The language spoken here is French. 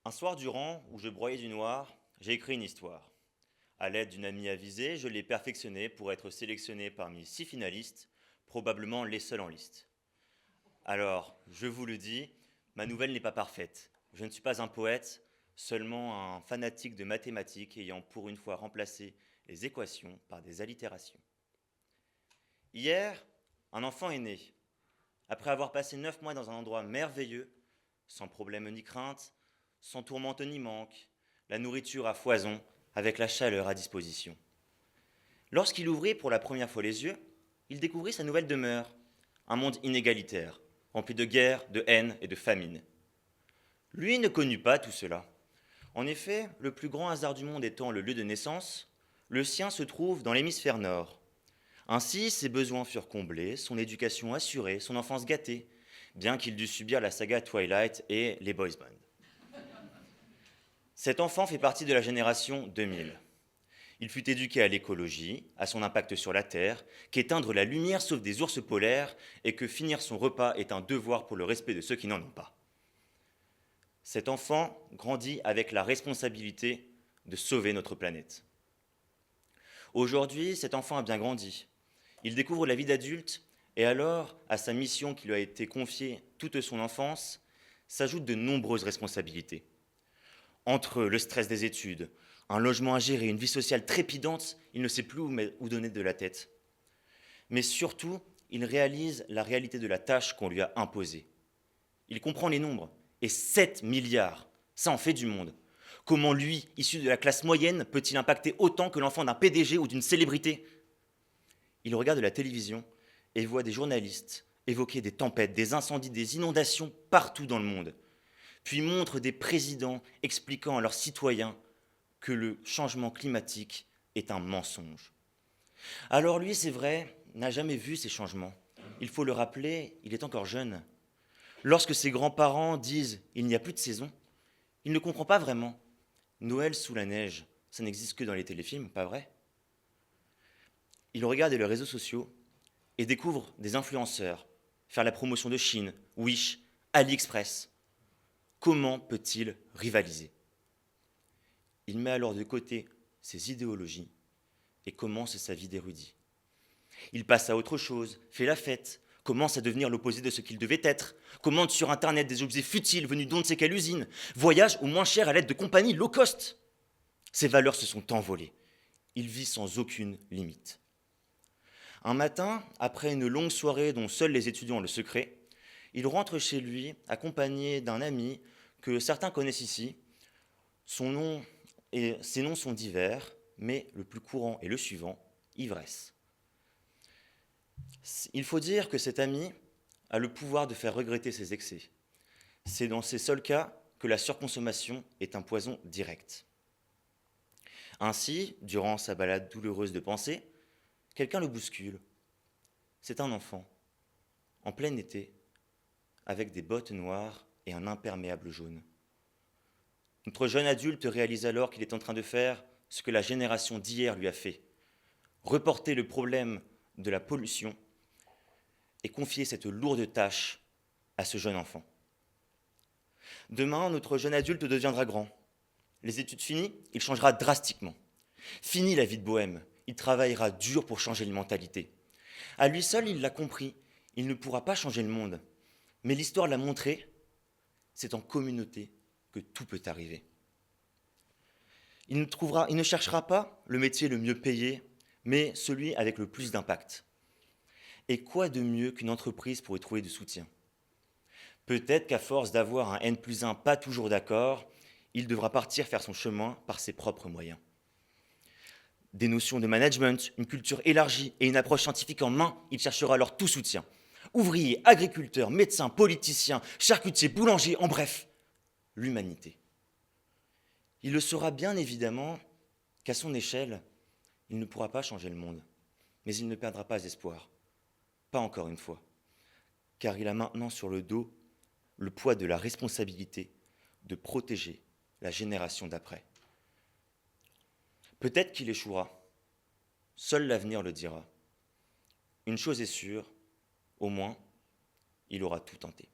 Un soir durant, où je broyais du noir, j'ai écrit une histoire. À l'aide d'une amie avisée, je l'ai perfectionnée pour être sélectionnée parmi 6 finalistes, probablement les seuls en liste. Alors, je vous le dis, ma nouvelle n'est pas parfaite. Je ne suis pas un poète, seulement un fanatique de mathématiques ayant pour une fois remplacé les équations par des allitérations. Hier, un enfant est né. Après avoir passé 9 mois dans un endroit merveilleux, sans problème ni crainte, sans tourmente ni manque, la nourriture à foison, avec la chaleur à disposition. Lorsqu'il ouvrit pour la première fois les yeux, il découvrit sa nouvelle demeure, un monde inégalitaire, rempli de guerre, de haine et de famine. Lui ne connut pas tout cela. En effet, le plus grand hasard du monde étant le lieu de naissance, le sien se trouve dans l'hémisphère nord. Ainsi, ses besoins furent comblés, son éducation assurée, son enfance gâtée, bien qu'il dût subir la saga Twilight et les boys band. Cet enfant fait partie de la génération 2000. Il fut éduqué à l'écologie, à son impact sur la Terre, qu'éteindre la lumière sauve des ours polaires et que finir son repas est un devoir pour le respect de ceux qui n'en ont pas. Cet enfant grandit avec la responsabilité de sauver notre planète. Aujourd'hui, cet enfant a bien grandi. Il découvre la vie d'adulte et alors, à sa mission qui lui a été confiée toute son enfance, s'ajoutent de nombreuses responsabilités. Entre le stress des études, un logement à gérer, une vie sociale trépidante, il ne sait plus où donner de la tête. Mais surtout, il réalise la réalité de la tâche qu'on lui a imposée. Il comprend les nombres, et 7 milliards, ça en fait du monde. Comment lui, issu de la classe moyenne, peut-il impacter autant que l'enfant d'un PDG ou d'une célébrité? Il regarde la télévision et voit des journalistes évoquer des tempêtes, des incendies, des inondations partout dans le monde, puis montre des présidents expliquant à leurs citoyens que le changement climatique est un mensonge. Alors lui, c'est vrai, n'a jamais vu ces changements. Il faut le rappeler, il est encore jeune. Lorsque ses grands-parents disent « il n'y a plus de saison », il ne comprend pas vraiment. Noël sous la neige, ça n'existe que dans les téléfilms, pas vrai? Il regarde les réseaux sociaux et découvre des influenceurs faire la promotion de Chine, Wish, AliExpress. Comment peut-il rivaliser? Il met alors de côté ses idéologies et commence sa vie d'érudit. Il passe à autre chose, fait la fête, commence à devenir l'opposé de ce qu'il devait être, commande sur Internet des objets futiles venus d'on ne sait quelle usine, voyage au moins cher à l'aide de compagnies low cost. Ses valeurs se sont envolées. Il vit sans aucune limite. Un matin, après une longue soirée dont seuls les étudiants ont le secret, il rentre chez lui accompagné d'un ami que certains connaissent ici. Son nom et ses noms sont divers, mais le plus courant est le suivant, ivresse. Il faut dire que cet ami a le pouvoir de faire regretter ses excès. C'est dans ces seuls cas que la surconsommation est un poison direct. Ainsi, durant sa balade douloureuse de pensée, quelqu'un le bouscule. C'est un enfant, en plein été, avec des bottes noires et un imperméable jaune. Notre jeune adulte réalise alors qu'il est en train de faire ce que la génération d'hier lui a fait, reporter le problème de la pollution et confier cette lourde tâche à ce jeune enfant. Demain, notre jeune adulte deviendra grand. Les études finies, il changera drastiquement. Fini la vie de bohème, il travaillera dur pour changer les mentalités. À lui seul, il l'a compris, il ne pourra pas changer le monde. Mais l'histoire l'a montré, c'est en communauté que tout peut arriver. Il ne cherchera pas le métier le mieux payé, mais celui avec le plus d'impact. Et quoi de mieux qu'une entreprise pour y trouver du soutien? Peut-être qu'à force d'avoir un N+1 pas toujours d'accord, il devra partir faire son chemin par ses propres moyens. Des notions de management, une culture élargie et une approche scientifique en main, il cherchera alors tout soutien. Ouvriers, agriculteurs, médecins, politiciens, charcutiers, boulangers, en bref, l'humanité. Il le saura bien évidemment qu'à son échelle, il ne pourra pas changer le monde, mais il ne perdra pas espoir. Pas encore une fois, car il a maintenant sur le dos le poids de la responsabilité de protéger la génération d'après. Peut-être qu'il échouera, seul l'avenir le dira. Une chose est sûre, au moins, il aura tout tenté.